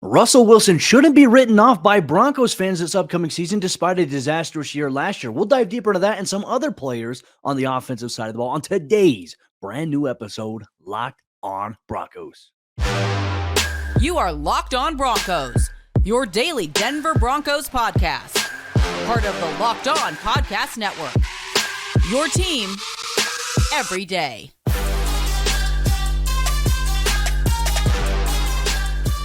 Russell Wilson shouldn't be written off by Broncos fans this upcoming season despite a disastrous year last year. We'll dive deeper into that and some other players on the offensive side of the ball on today's brand new episode, Locked on Broncos. You are Locked on Broncos, your daily Denver Broncos podcast. Part of the Locked on Podcast Network. Your team every day.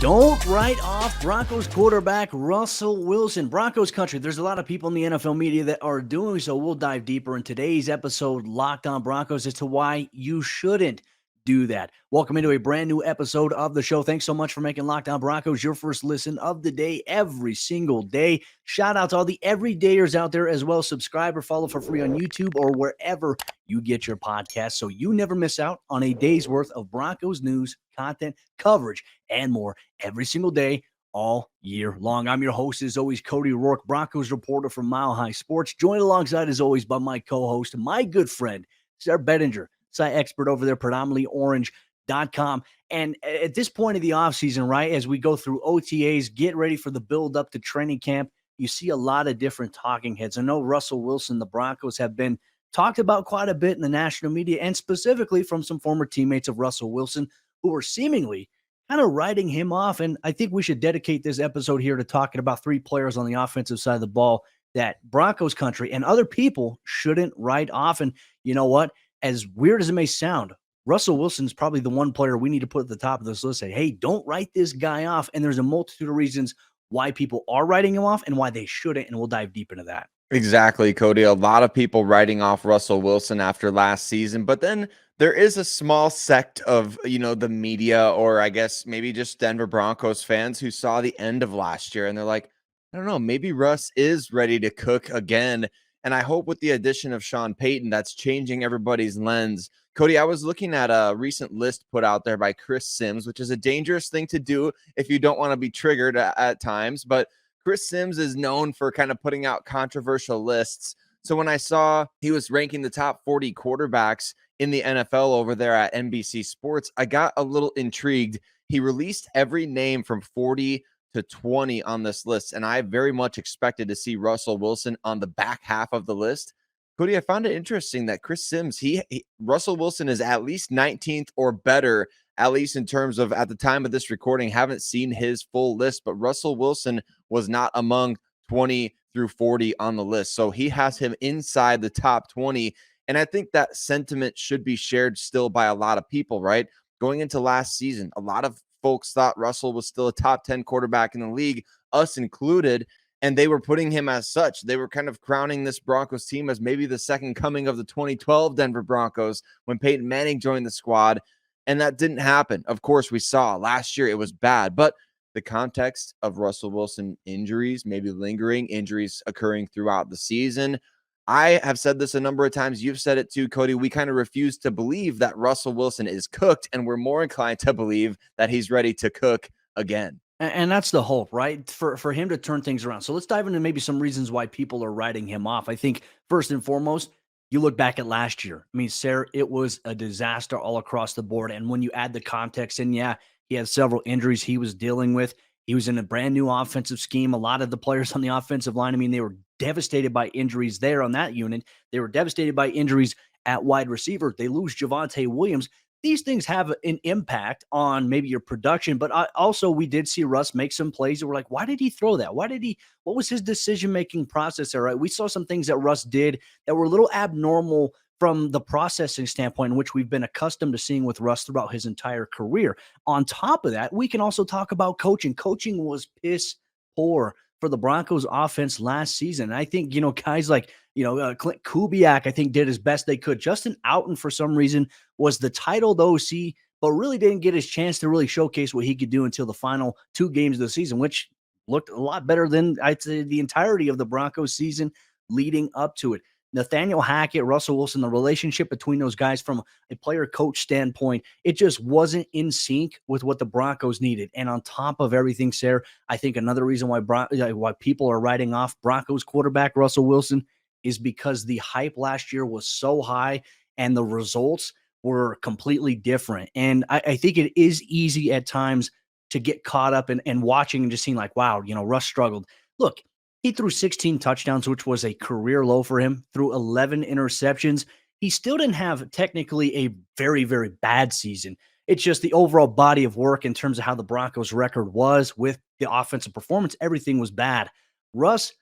Don't write off Broncos quarterback Russell Wilson. Broncos Country, there's a lot of people in the NFL media that are doing so. We'll dive deeper in today's episode, Locked on Broncos, as to why you shouldn't do that. Welcome into a brand new episode of the show. Thanks so much for making Locked on Broncos your first listen of the day every single day. Shout out to all the everydayers out there as well. Subscribe or follow for free on YouTube or wherever you get your podcast so you never miss out on a day's worth of Broncos news, content, coverage, and more every single day, all year long. I'm your host, as always, Cody Roark, Broncos reporter from Mile High Sports, joined alongside, as always, by my co-host, my good friend, Sayre Bedinger, site expert over there, predominantly orange.com. And at this point of the offseason, right, as we go through OTAs, get ready for the build up to training camp, you see a lot of different talking heads. I know Russell Wilson, the Broncos have been talked about quite a bit in the national media, and specifically from some former teammates of Russell Wilson who are seemingly kind of writing him off. And I think we should dedicate this episode here to talking about three players on the offensive side of the ball that Broncos Country and other people shouldn't write off. And you know what? As weird as it may sound, Russell Wilson is probably the one player we need to put at the top of this list. Say, hey, don't write this guy off. And there's a multitude of reasons why people are writing him off and why they shouldn't. And we'll dive deep into that. Exactly, Cody. A lot of people writing off Russell Wilson after last season, but then there is a small sect of, the media, or I guess maybe just Denver Broncos fans who saw the end of last year and they're like, I don't know, maybe Russ is ready to cook again. And I hope with the addition of Sean Payton, that's changing everybody's lens. Cody, I was looking at a recent list put out there by Chris Sims, which is a dangerous thing to do if you don't want to be triggered at times. But Chris Sims is known for kind of putting out controversial lists. So when I saw he was ranking the top 40 quarterbacks in the NFL over there at NBC Sports, I got a little intrigued. He released every name from 40 to 20 on this list, and I very much expected to see Russell Wilson on the back half of the list. Cody, I found it interesting that Chris Sims, Russell Wilson is at least 19th or better, at least in terms of, at the time of this recording, haven't seen his full list, but Russell Wilson was not among 20 through 40 on the list. So he has him inside the top 20. And I think that sentiment should be shared still by a lot of people, right? Going into last season, a lot of folks thought Russell was still a top 10 quarterback in the league, us included, and they were putting him as such. They were kind of crowning this Broncos team as maybe the second coming of the 2012 Denver Broncos when Peyton Manning joined the squad, and that didn't happen. Of course, we saw last year it was bad, but the context of Russell Wilson injuries, maybe lingering injuries occurring throughout the season, I have said this a number of times. You've said it too, Cody. We kind of refuse to believe that Russell Wilson is cooked, and we're more inclined to believe that he's ready to cook again. And that's the hope, right? For him to turn things around. So let's dive into maybe some reasons why people are writing him off. I think first and foremost, you look back at last year. I mean, Sayre, it was a disaster all across the board. And when you add the context in, yeah, he had several injuries he was dealing with. He was in a brand new offensive scheme. A lot of the players on the offensive line, I mean, they were devastated by injuries there on that unit. They were devastated by injuries at wide receiver. They lose Javonte Williams. These things have an impact on maybe your production, but also we did see Russ make some plays that were like, why did he throw that? What was his decision-making process there, right? We saw some things that Russ did that were a little abnormal from the processing standpoint, in which we've been accustomed to seeing with Russ throughout his entire career. On top of that, we can also talk about coaching. Coaching was piss poor for the Broncos offense last season. And I think, guys like, Clint Kubiak, I think, did as best they could. Justin Outen, for some reason, was the titled OC, but really didn't get his chance to really showcase what he could do until the final two games of the season, which looked a lot better than, I'd say, the entirety of the Broncos season leading up to it. Nathaniel Hackett, Russell Wilson, the relationship between those guys from a player-coach standpoint, it just wasn't in sync with what the Broncos needed. And on top of everything, Sayre, I think another reason why people are writing off Broncos quarterback Russell Wilson is because the hype last year was so high and the results were completely different. And I think it is easy at times to get caught up and watching and just seeing like, wow, Russ struggled. Look, he threw 16 touchdowns, which was a career low for him, threw 11 interceptions. He still didn't have technically a very, very bad season. It's just the overall body of work in terms of how the Broncos record was with the offensive performance. Everything was bad. Russ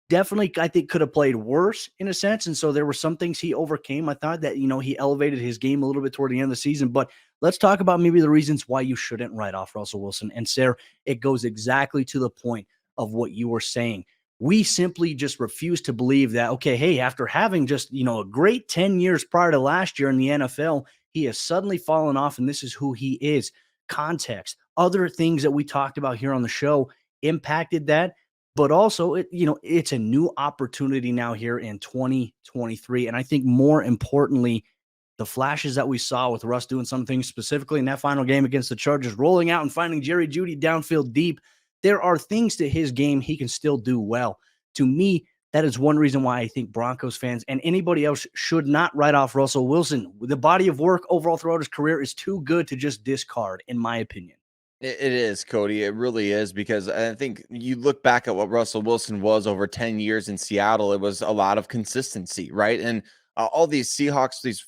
definitely, I think, could have played worse in a sense. And so there were some things he overcame. I thought that, he elevated his game a little bit toward the end of the season. But let's talk about maybe the reasons why you shouldn't write off Russell Wilson. And Sayre, it goes exactly to the point of what you were saying. We simply just refuse to believe that, okay, hey, after having just, a great 10 years prior to last year in the NFL, he has suddenly fallen off and this is who he is. Context, other things that we talked about here on the show impacted that. But also, it's a new opportunity now here in 2023. And I think more importantly, the flashes that we saw with Russ doing some things specifically in that final game against the Chargers, rolling out and finding Jerry Jeudy downfield deep. There are things to his game he can still do well. To me, that is one reason why I think Broncos fans and anybody else should not write off Russell Wilson. The body of work overall throughout his career is too good to just discard, in my opinion. It is, Cody. It really is, because I think you look back at what Russell Wilson was over 10 years in Seattle, it was a lot of consistency, right? And all these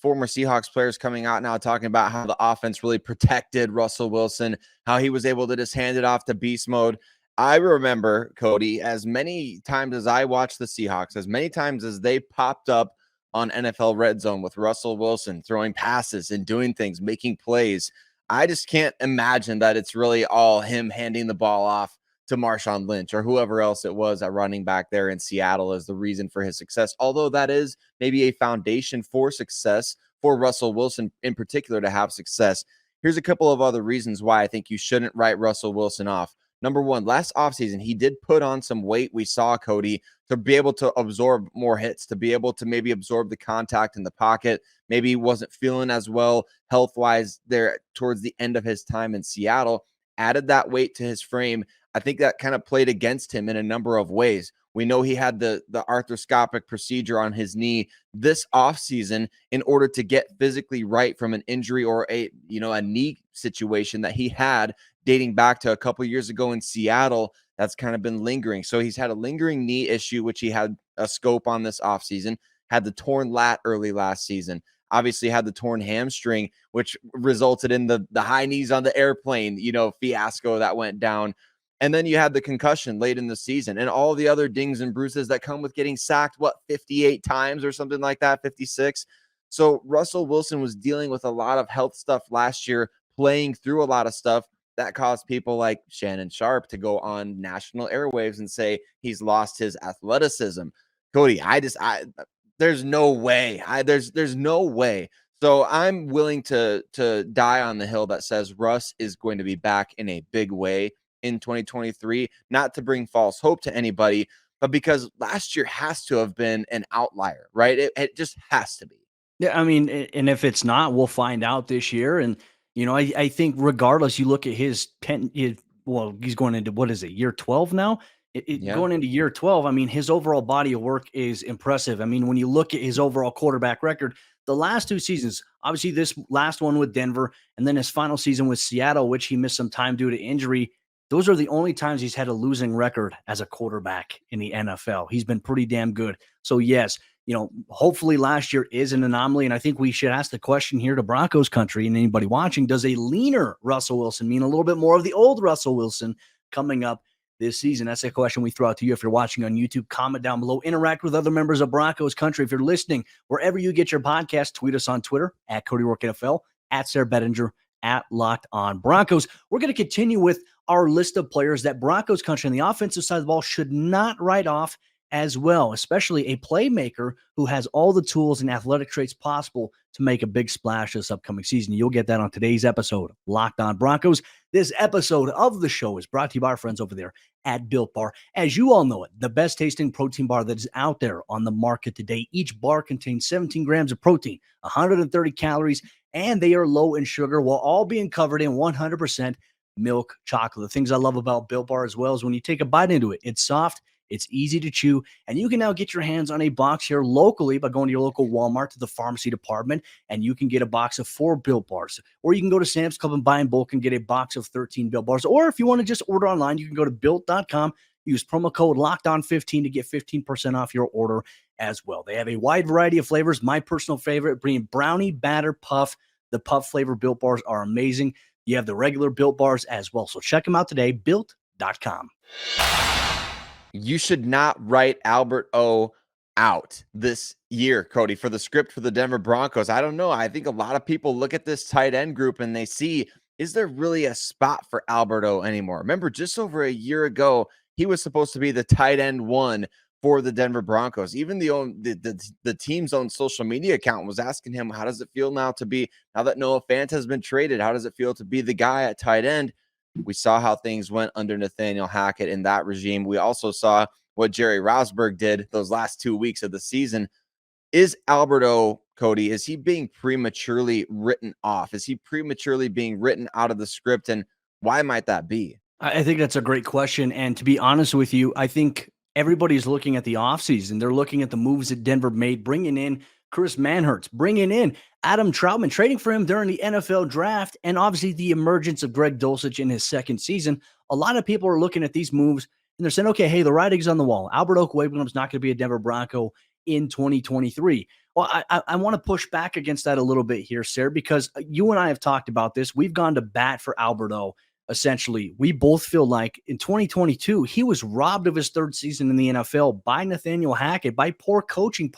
former Seahawks players coming out now talking about how the offense really protected Russell Wilson, how he was able to just hand it off to beast mode. I remember, Cody, as many times as I watched the Seahawks, as many times as they popped up on NFL Red Zone with Russell Wilson throwing passes and doing things, making plays, I just can't imagine that it's really all him handing the ball off to Marshawn Lynch or whoever else it was at running back there in Seattle as the reason for his success. Although that is maybe a foundation for success for Russell Wilson in particular to have success. Here's a couple of other reasons why I think you shouldn't write Russell Wilson off. Number one, last offseason, he did put on some weight. We saw, Cody, to be able to absorb more hits, to be able to maybe absorb the contact in the pocket. Maybe he wasn't feeling as well health-wise there towards the end of his time in Seattle. Added that weight to his frame. I think that kind of played against him in a number of ways. We know he had the arthroscopic procedure on his knee this offseason in order to get physically right from an injury or a knee situation that he had dating back to a couple years ago in Seattle. That's kind of been lingering. So he's had a lingering knee issue, which he had a scope on this offseason, had the torn lat early last season, obviously had the torn hamstring, which resulted in the high knees on the airplane, fiasco that went down. And then you had the concussion late in the season and all the other dings and bruises that come with getting sacked, 58 times or something like that, 56. So Russell Wilson was dealing with a lot of health stuff last year, playing through a lot of stuff that caused people like Shannon Sharpe to go on national airwaves and say he's lost his athleticism. Cody, there's no way. There's no way. So I'm willing to die on the hill that says Russ is going to be back in a big way in 2023, not to bring false hope to anybody, but because last year has to have been an outlier, right? It just has to be. Yeah, I mean, and if it's not, we'll find out this year. And, I think regardless, you look at he's going into, what is it, year 12 now? Going into year 12, I mean, his overall body of work is impressive. I mean, when you look at his overall quarterback record, the last two seasons, obviously this last one with Denver, and then his final season with Seattle, which he missed some time due to injury, those are the only times he's had a losing record as a quarterback in the NFL. He's been pretty damn good. So, yes, hopefully last year is an anomaly. And I think we should ask the question here to Broncos Country and anybody watching, does a leaner Russell Wilson mean a little bit more of the old Russell Wilson coming up this season? That's a question we throw out to you. If you're watching on YouTube, comment down below, interact with other members of Broncos Country. If you're listening, wherever you get your podcast, tweet us on Twitter at Cody Roark NFL, at Sayre Bedinger, at Locked On Broncos. We're going to continue with our list of players that Broncos Country on the offensive side of the ball should not write off as well, especially a playmaker who has all the tools and athletic traits possible to make a big splash this upcoming season. You'll get that on today's episode of Locked On Broncos. This episode of the show is brought to you by our friends over there at Built Bar. As you all know it, the best tasting protein bar that is out there on the market today. Each bar contains 17 grams of protein, 130 calories, and they are low in sugar while all being covered in 100% milk chocolate. The things I love about Built Bar as well is when you take a bite into it, it's soft, It's easy to chew, and you can now get your hands on a box here locally by going to your local Walmart to the pharmacy department, and you can get a box of 4 Built Bars. Or you can go to Sam's Club and buy in bulk and get a box of 13 Built Bars. Or if you want to just order online, you can go to Built.com, use promo code LOCKEDON15 to get 15% off your order as well. They have a wide variety of flavors. My personal favorite being brownie batter puff. The puff flavor Built Bars are amazing. You have the regular Built Bars as well. So check them out today, Built.com. You should not write Albert O out this year, Cody, for the script for the Denver Broncos. I don't know. I think a lot of people look at this tight end group and they see, is there really a spot for Albert O anymore? Remember, just over a year ago, he was supposed to be the tight end one for the Denver Broncos. Even the team's own social media account was asking him, how does it feel now that Noah Fant has been traded? How does it feel to be the guy at tight end? We saw how things went under Nathaniel Hackett in that regime. We also saw what Jerry Rosburg did those last 2 weeks of the season. Is Albert O, Cody, is he being prematurely written off? Is he prematurely being written out of the script? And why might that be? I think that's a great question. And to be honest with you, I think everybody's looking at the offseason. They're looking at the moves that Denver made, bringing in Chris Manhertz, bringing in Adam Troutman, trading for him during the NFL draft, and obviously the emergence of Greg Dulcich in his second season. A lot of people are looking at these moves and they're saying, okay, hey, the writing's on the wall. Albert Okwuegbunam's not going to be a Denver Bronco in 2023. Well, I want to push back against that a little bit here, Sayre, because you and I have talked about this. We've gone to bat for Albert O. Essentially, we both feel like in 2022, he was robbed of his third season in the NFL by Nathaniel Hackett, by poor coaching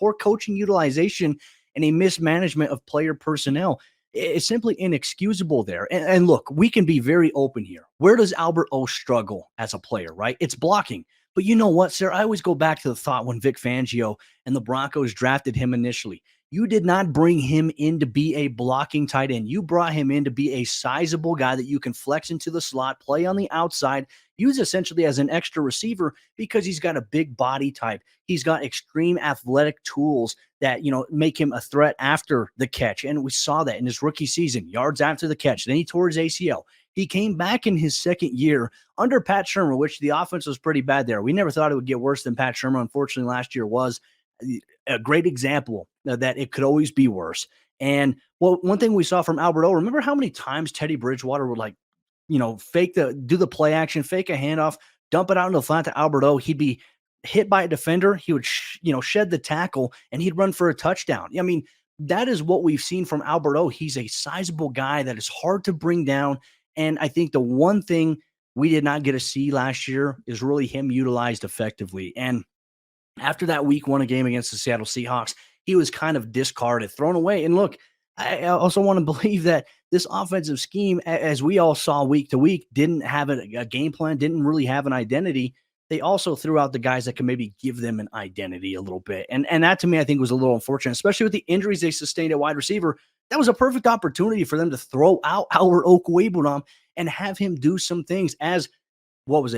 utilization, and a mismanagement of player personnel. It's simply inexcusable there. And look, we can be very open here. Where does Albert O struggle as a player, right? It's blocking. But you know what, Sayre? I always go back to the thought when Vic Fangio and the Broncos drafted him initially. You did not bring him in to be a blocking tight end. You brought him in to be a sizable guy that you can flex into the slot, play on the outside, use essentially as an extra receiver because he's got a big body type. He's got extreme athletic tools that, make him a threat after the catch. And we saw that in his rookie season, yards after the catch. Then he tore his ACL. He came back in his second year under Pat Shurmur, which the offense was pretty bad there. We never thought it would get worse than Pat Shurmur. Unfortunately, last year was a great example that it could always be worse. And one thing we saw from Albert O, remember how many times Teddy Bridgewater would do the play action, fake a handoff, dump it out into the flat to Albert O. He'd be hit by a defender. He would, shed the tackle and he'd run for a touchdown. I mean, that is what we've seen from Albert O. He's a sizable guy that is hard to bring down. And I think the one thing we did not get to see last year is really him utilized effectively. And after that week 1 game against the Seattle Seahawks, he was kind of discarded, thrown away. And look, I also want to believe that this offensive scheme, as we all saw week to week, didn't have a game plan, didn't really have an identity. They also threw out the guys that can maybe give them an identity a little bit. And that to me, I think was a little unfortunate, especially with the injuries they sustained at wide receiver. That was a perfect opportunity for them to throw out Albert Okwuegbunam and have him do some things as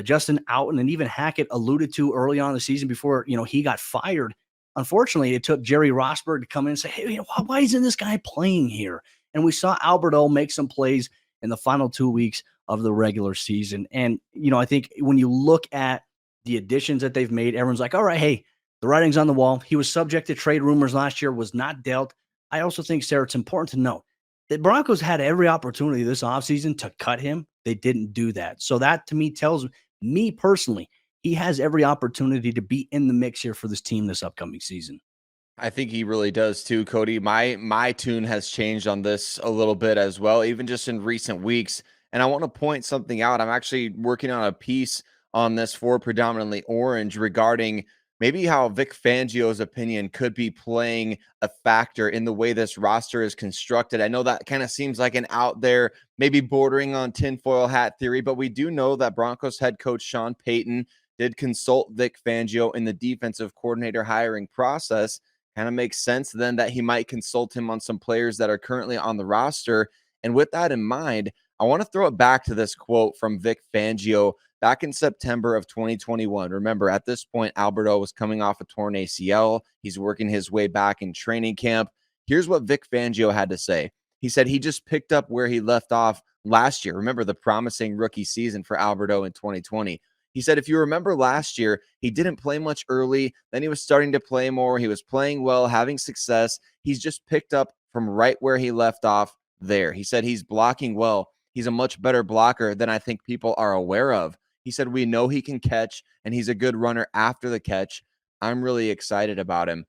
Justin Outen and even Hackett alluded to early on in the season before, he got fired. Unfortunately, it took Jerry Rosburg to come in and say, hey, why isn't this guy playing here? And we saw Albert O make some plays in the final 2 weeks of the regular season. And, I think when you look at the additions that they've made, everyone's like, all right, hey, the writing's on the wall. He was subject to trade rumors last year, was not dealt. I also think, Sayre, it's important to note that Broncos had every opportunity this offseason to cut him. They didn't do that. So that to me tells me personally, he has every opportunity to be in the mix here for this team this upcoming season. I think he really does too, Cody. My tune has changed on this a little bit as well, even just in recent weeks. And I want to point something out. I'm actually working on a piece on this for Predominantly Orange regarding maybe how Vic Fangio's opinion could be playing a factor in the way this roster is constructed. I know that kind of seems like an out there, maybe bordering on tinfoil hat theory, but we do know that Broncos head coach Sean Payton did consult Vic Fangio in the defensive coordinator hiring process. Kind of makes sense then that he might consult him on some players that are currently on the roster. And with that in mind, I want to throw it back to this quote from Vic Fangio back in September of 2021. Remember, at this point, Albert O was coming off a torn ACL. He's working his way back in training camp. Here's what Vic Fangio had to say. He said he just picked up where he left off last year. Remember the promising rookie season for Albert O in 2020. He said, if you remember last year, he didn't play much early. Then he was starting to play more. He was playing well, having success. He's just picked up from right where he left off there. He said he's blocking well. He's a much better blocker than I think people are aware of. He said, we know he can catch, and he's a good runner after the catch. I'm really excited about him.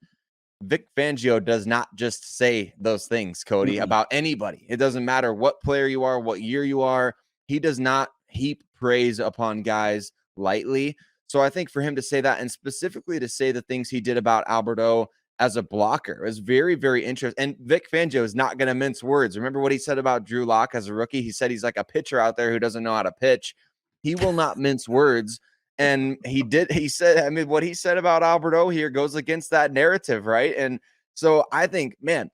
Vic Fangio does not just say those things, Cody, about anybody. It doesn't matter what player you are, what year you are. He does not heap praise upon guys lightly. So I think for him to say that, and specifically to say the things he did about Albert O as a blocker, is very, very interesting. And Vic Fangio is not going to mince words. Remember what he said about Drew Lock as a rookie? He said he's like a pitcher out there who doesn't know how to pitch. He will not mince words. And he said, I mean, what he said about Albert O here goes against that narrative, right? And so I think, man,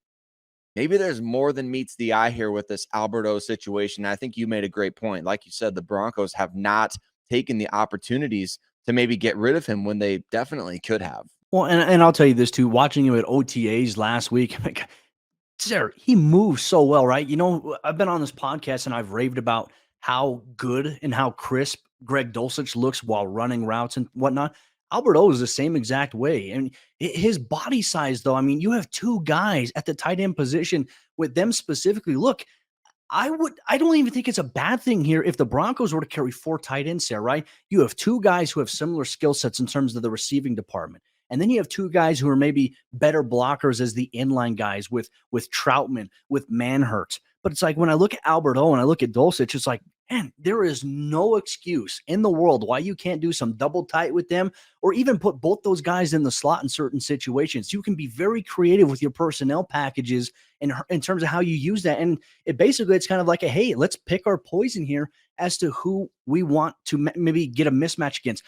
maybe there's more than meets the eye here with this Albert O situation. I think you made a great point. Like you said, the Broncos have not taken the opportunities to maybe get rid of him when they definitely could have. Well, and I'll tell you this too, watching him at OTAs last week, Sayre, he moves so well, right? You know, I've been on this podcast and I've raved about how good and how crisp Greg Dulcich looks while running routes and whatnot. Albert O is the same exact way. And his body size, though, I mean, you have two guys at the tight end position with them specifically. Look, I don't even think it's a bad thing here if the Broncos were to carry four tight ends there, right? You have two guys who have similar skill sets in terms of the receiving department. And then you have two guys who are maybe better blockers as the inline guys with Troutman, with Manhurts. But it's like when I look at Albert O and I look at Dulcich, it's like, man, there is no excuse in the world why you can't do some double tight with them or even put both those guys in the slot in certain situations. You can be very creative with your personnel packages in terms of how you use that. And it's kind of like hey, let's pick our poison here as to who we want to maybe get a mismatch against.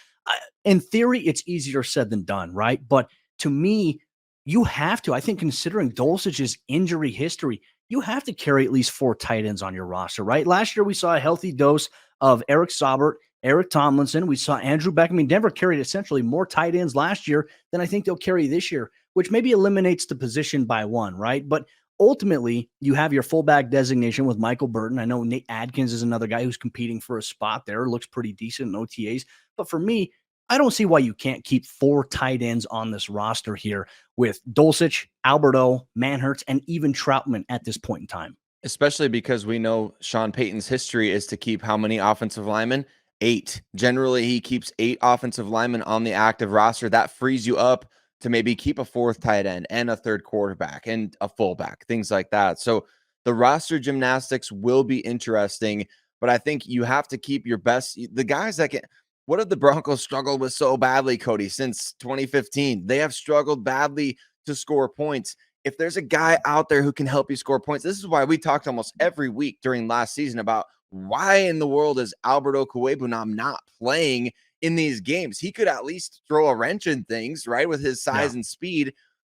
In theory, it's easier said than done, right? But to me, you have to, I think, considering Dulcich's injury history, you have to carry at least four tight ends on your roster, right? Last year, we saw a healthy dose of Eric Saubert, Eric Tomlinson. We saw Andrew Beck. I mean, Denver carried essentially more tight ends last year than I think they'll carry this year, which maybe eliminates the position by one, right? But ultimately, you have your fullback designation with Michael Burton. I know Nate Adkins is another guy who's competing for a spot there. Looks pretty decent in OTAs. But for me, I don't see why you can't keep four tight ends on this roster here with Dulcich, Albert O, Manhurts, and even Troutman at this point in time. Especially because we know Sean Payton's history is to keep how many offensive linemen? 8. Generally, he keeps 8 offensive linemen on the active roster. That frees you up to maybe keep a fourth tight end and a third quarterback and a fullback, things like that. So the roster gymnastics will be interesting, but I think you have to keep your best, the guys that can. What have the Broncos struggled with so badly, Cody, since 2015? They have struggled badly to score points. If there's a guy out there who can help you score points, this is why we talked almost every week during last season about why in the world is Albert Okwuegbunam not playing in these games? He could at least throw a wrench in things, right, with his size and speed.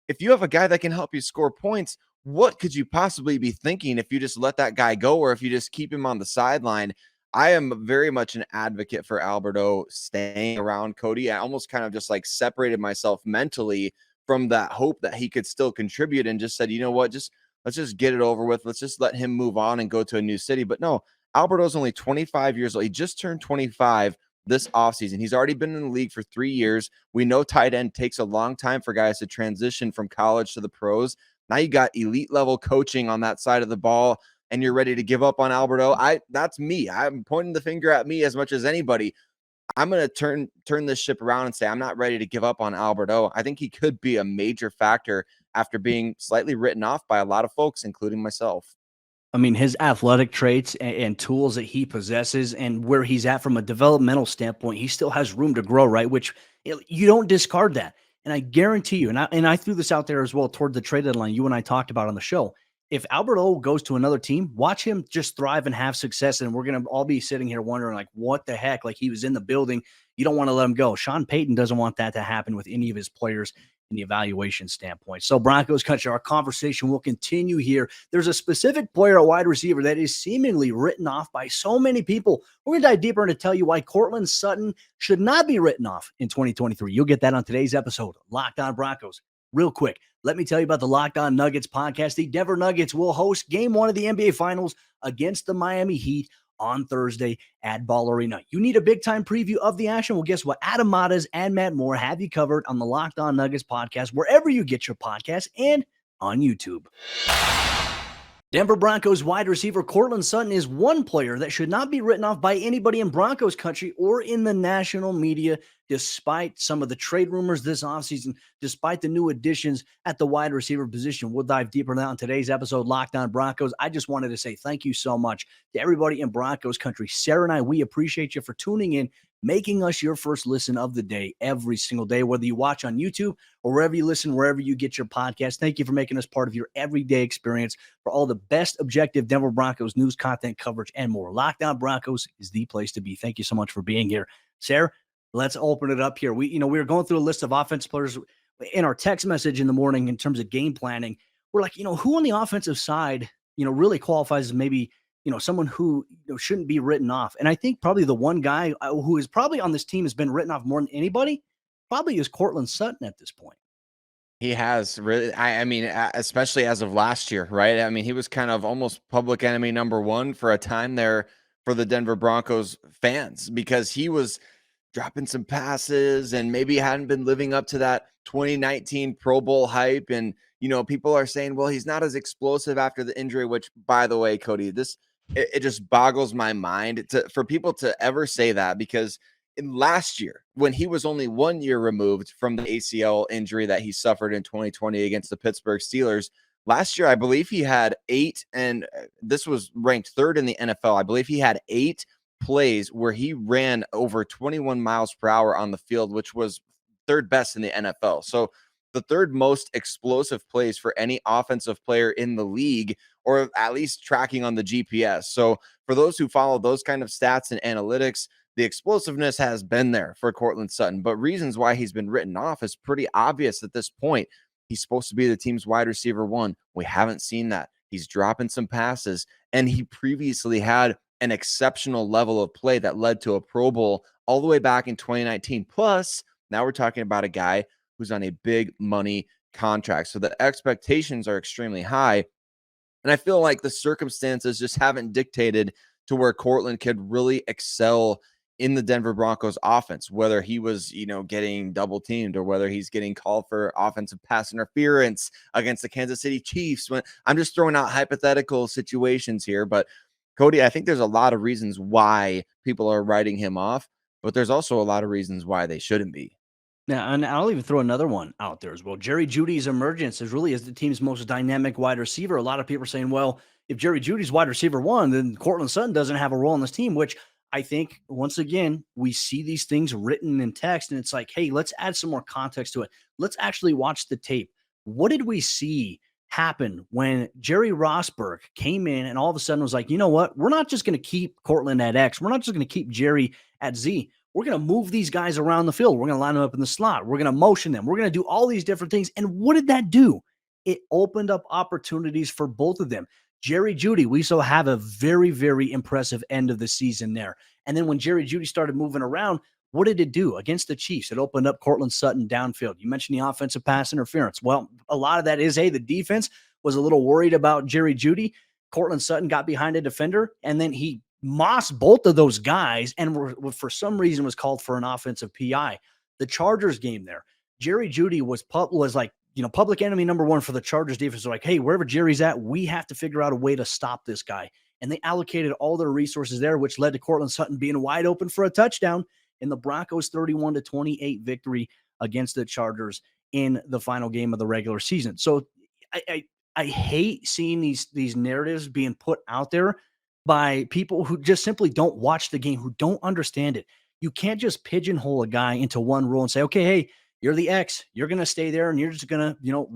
If you have a guy that can help you score points, what could you possibly be thinking if you just let that guy go or if you just keep him on the sideline? I am very much an advocate for Albert O staying around, Cody. I almost kind of just like separated myself mentally from that hope that he could still contribute and just said, you know what, let's just get it over with. Let's just let him move on and go to a new city. But no, Albert O's only 25 years old. He just turned 25 this offseason. He's already been in the league for 3 years. We know tight end takes a long time for guys to transition from college to the pros. Now you got elite level coaching on that side of the ball, and you're ready to give up on Albert O. That's me. I'm pointing the finger at me as much as anybody. I'm going to turn this ship around and say I'm not ready to give up on Albert O. I think he could be a major factor after being slightly written off by a lot of folks, including myself. I mean, his athletic traits and tools that he possesses and where he's at from a developmental standpoint, he still has room to grow, right? Which you don't discard that. And I guarantee you, and I threw this out there as well toward the trade deadline you and I talked about on the show. If Albert O goes to another team, watch him just thrive and have success. And we're going to all be sitting here wondering, like, what the heck? Like, he was in the building. You don't want to let him go. Sean Payton doesn't want that to happen with any of his players in the evaluation standpoint. So Broncos Country, our conversation will continue here. There's a specific player, a wide receiver, that is seemingly written off by so many people. We're going to dive deeper and to tell you why Courtland Sutton should not be written off in 2023. You'll get that on today's episode, Locked On Broncos. Real quick, let me tell you about the Locked On Nuggets podcast. The Denver Nuggets will host Game 1 of the NBA Finals against the Miami Heat on Thursday at Ball Arena. You need a big-time preview of the action? Well, guess what? Adam Matas and Matt Moore have you covered on the Locked On Nuggets podcast, wherever you get your podcasts, and on YouTube. Denver Broncos wide receiver Courtland Sutton is one player that should not be written off by anybody in Broncos country or in the national media, despite some of the trade rumors this offseason, despite the new additions at the wide receiver position. We'll dive deeper now in today's episode, Locked On Broncos. I just wanted to say thank you so much to everybody in Broncos country. Sayre and I, we appreciate you for tuning in, making us your first listen of the day every single day, whether you watch on YouTube or wherever you listen, wherever you get your podcast. Thank you for making us part of your everyday experience for all the best objective Denver Broncos news, content, coverage, and more. Locked On Broncos is the place to be. Thank you so much for being here. Sayre, let's open it up here. We were going through a list of offensive players in our text message in the morning in terms of game planning. We're like, who on the offensive side, really qualifies as maybe someone who shouldn't be written off. And I think probably the one guy who is probably on this team has been written off more than anybody probably is Courtland Sutton at this point. He has really, I mean, especially as of last year, right? I mean, he was kind of almost public enemy number one for a time there for the Denver Broncos fans because he was dropping some passes and maybe hadn't been living up to that 2019 Pro Bowl hype. And, people are saying, well, he's not as explosive after the injury, which, by the way, Cody, it just boggles my mind for people to ever say that, because in last year, when he was only 1 year removed from the ACL injury that he suffered in 2020 against the Pittsburgh Steelers, last year, I believe he had 8, and this was ranked 3rd in the NFL. I believe he had 8 plays where he ran over 21 miles per hour on the field, which was 3rd best in the NFL. So the 3rd most explosive plays for any offensive player in the league, or at least tracking on the GPS. So for those who follow those kind of stats and analytics, the explosiveness has been there for Courtland Sutton, but reasons why he's been written off is pretty obvious at this point. He's supposed to be the team's wide receiver 1. We haven't seen that. He's dropping some passes, and he previously had an exceptional level of play that led to a Pro Bowl all the way back in 2019. Plus, now we're talking about a guy who's on a big money contract. So the expectations are extremely high. And I feel like the circumstances just haven't dictated to where Courtland could really excel in the Denver Broncos offense, whether he was, getting double teamed or whether he's getting called for offensive pass interference against the Kansas City Chiefs. I'm just throwing out hypothetical situations here, but Cody, I think there's a lot of reasons why people are writing him off, but there's also a lot of reasons why they shouldn't be. Now, and I'll even throw another one out there as well. Jerry Jeudy's emergence is really as the team's most dynamic wide receiver. A lot of people are saying, well, if Jerry Jeudy's wide receiver 1, then Courtland Sutton doesn't have a role on this team, which I think, once again, we see these things written in text, and it's like, hey, let's add some more context to it. Let's actually watch the tape. What did we see happen when Jerry Rosberg came in and all of a sudden was like, you know what? We're not just going to keep Courtland at X. We're not just going to keep Jerry at Z. We're going to move these guys around the field. We're going to line them up in the slot. We're going to motion them. We're going to do all these different things. And what did that do? It opened up opportunities for both of them. Jerry Jeudy, we saw have a very, very impressive end of the season there. And then when Jerry Jeudy started moving around, what did it do against the Chiefs? It opened up Courtland Sutton downfield. You mentioned the offensive pass interference. Well, a lot of that is, hey, the defense was a little worried about Jerry Jeudy. Courtland Sutton got behind a defender, and then he mossed both of those guys and for some reason was called for an offensive PI. The Chargers game there, Jerry Jeudy was like, public enemy number 1 for the Chargers defense. They're like, hey, wherever Jerry's at, we have to figure out a way to stop this guy. And they allocated all their resources there, which led to Courtland Sutton being wide open for a touchdown in the Broncos' 31-28 victory against the Chargers in the final game of the regular season. So I hate seeing these narratives being put out there by people who just simply don't watch the game, who don't understand it. You can't just pigeonhole a guy into one rule and say, okay, hey, you're the X, you're going to stay there and you're just going to,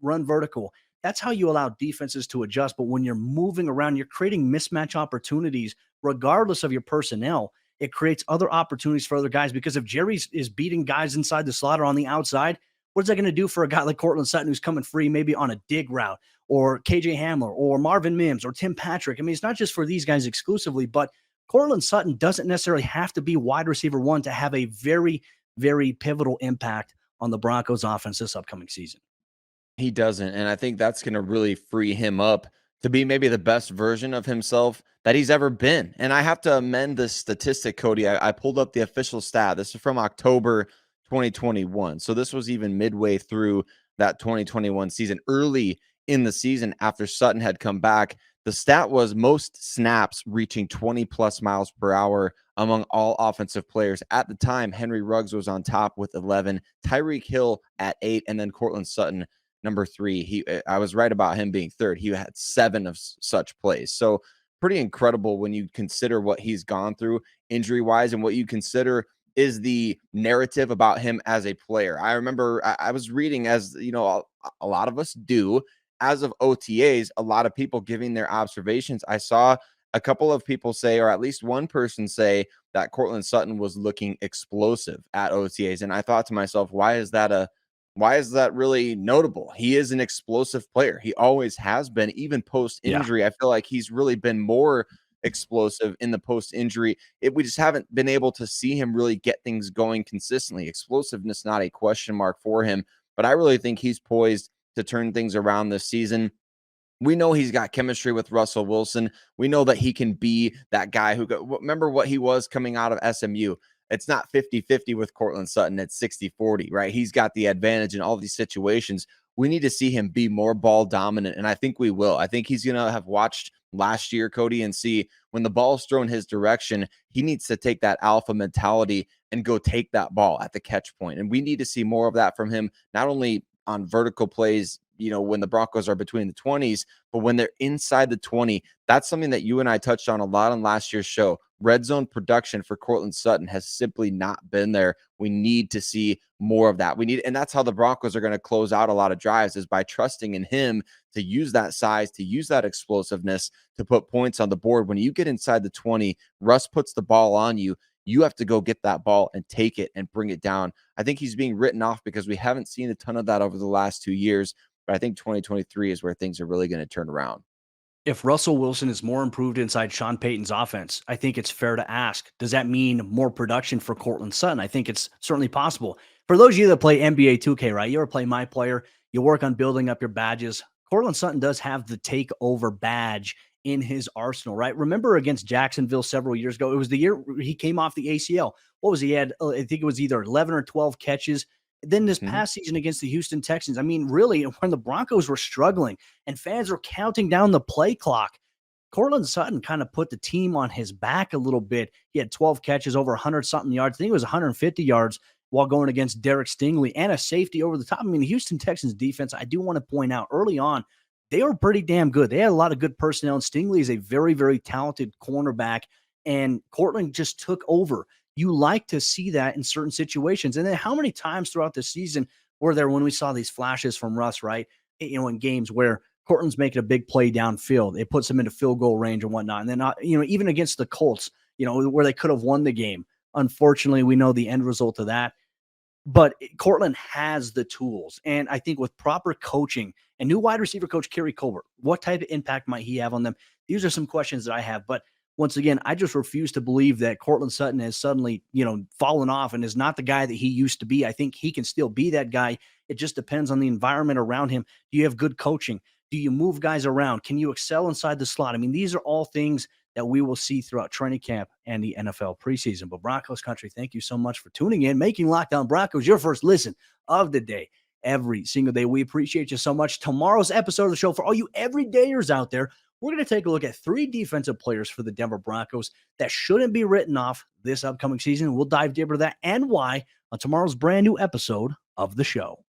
run vertical. That's how you allow defenses to adjust. But when you're moving around, you're creating mismatch opportunities, regardless of your personnel. It creates other opportunities for other guys, because if Jerry is beating guys inside the slot or on the outside, what is that going to do for a guy like Courtland Sutton who's coming free, maybe on a dig route, or KJ Hamler or Marvin Mims or Tim Patrick? I mean, it's not just for these guys exclusively, but Courtland Sutton doesn't necessarily have to be wide receiver 1 to have a very, very pivotal impact on the Broncos offense this upcoming season. He doesn't, and I think that's going to really free him up to be maybe the best version of himself that he's ever been. And I have to amend this statistic, Cody. I pulled up the official stat. This is from October 2021. So this was even midway through that 2021 season, early in the season after Sutton had come back. The stat was most snaps reaching 20 plus miles per hour among all offensive players. At the time, Henry Ruggs was on top with 11, Tyreek Hill at 8, and then Courtland Sutton number 3. I was right about him being third. He had 7 of such plays. So pretty incredible when you consider what he's gone through injury wise and what you consider is the narrative about him as a player. I remember I was reading, as you know, a lot of us do, as of OTAs, a lot of people giving their observations. I saw a couple of people say, or at least one person say, that Cortland Sutton was looking explosive at OTAs. And I thought to myself, why is that really notable? He is an explosive player. He always has been, even post injury. I feel like he's really been more explosive in the post injury. We just haven't been able to see him really get things going consistently. Explosiveness, not a question mark for him, but I really think he's poised to turn things around this season. We know he's got chemistry with Russell Wilson. We know that he can be that guy who remember what he was coming out of SMU. It's not 50-50 with Courtland Sutton. It's 60-40, right? He's got the advantage in all these situations. We need to see him be more ball dominant, and I think we will. I think he's going to have watched last year, Cody, and see when the ball's thrown his direction, he needs to take that alpha mentality and go take that ball at the catch point. And we need to see more of that from him, not only on vertical plays, when the Broncos are between the 20s, but when they're inside the 20, that's something that you and I touched on a lot on last year's show. Red zone production for Courtland Sutton has simply not been there. We need to see more of that. And that's how the Broncos are going to close out a lot of drives, is by trusting in him to use that size, to use that explosiveness, to put points on the board. When you get inside the 20, Russ puts the ball on you. You have to go get that ball and take it and bring it down. I think he's being written off because we haven't seen a ton of that over the last 2 years. But I think 2023 is where things are really going to turn around. If Russell Wilson is more improved inside Sean Payton's offense, I think it's fair to ask, does that mean more production for Courtland Sutton? I think it's certainly possible. For those of you that play NBA 2K, right? You ever play My Player, you work on building up your badges. Courtland Sutton does have the takeover badge in his arsenal, right? Remember against Jacksonville several years ago, it was the year he came off the ACL. What was he had? I think it was either 11 or 12 catches. Then this past season against the Houston Texans, I mean, really, when the Broncos were struggling and fans were counting down the play clock, Courtland Sutton kind of put the team on his back a little bit. He had 12 catches, over 100-something yards. I think it was 150 yards while going against Derek Stingley, and a safety over the top. I mean, the Houston Texans defense, I do want to point out, early on, they were pretty damn good. They had a lot of good personnel, and Stingley is a very, very talented cornerback, and Courtland just took over. You like to see that in certain situations. And then how many times throughout the season were there when we saw these flashes from Russ, right? In games where Courtland's making a big play downfield, it puts him into field goal range and whatnot. And then, even against the Colts, where they could have won the game. Unfortunately, we know the end result of that. But Courtland has the tools. And I think with proper coaching and new wide receiver coach, Kerry Colbert, what type of impact might he have on them? These are some questions that I have. But once again, I just refuse to believe that Courtland Sutton has suddenly, fallen off and is not the guy that he used to be. I think he can still be that guy. It just depends on the environment around him. Do you have good coaching? Do you move guys around? Can you excel inside the slot? I mean, these are all things that we will see throughout training camp and the NFL preseason. But Broncos Country, thank you so much for tuning in, making Locked On Broncos your first listen of the day every single day. We appreciate you so much. Tomorrow's episode of the show, for all you everydayers out there, we're going to take a look at 3 defensive players for the Denver Broncos that shouldn't be written off this upcoming season. We'll dive deeper to that and why on tomorrow's brand new episode of the show.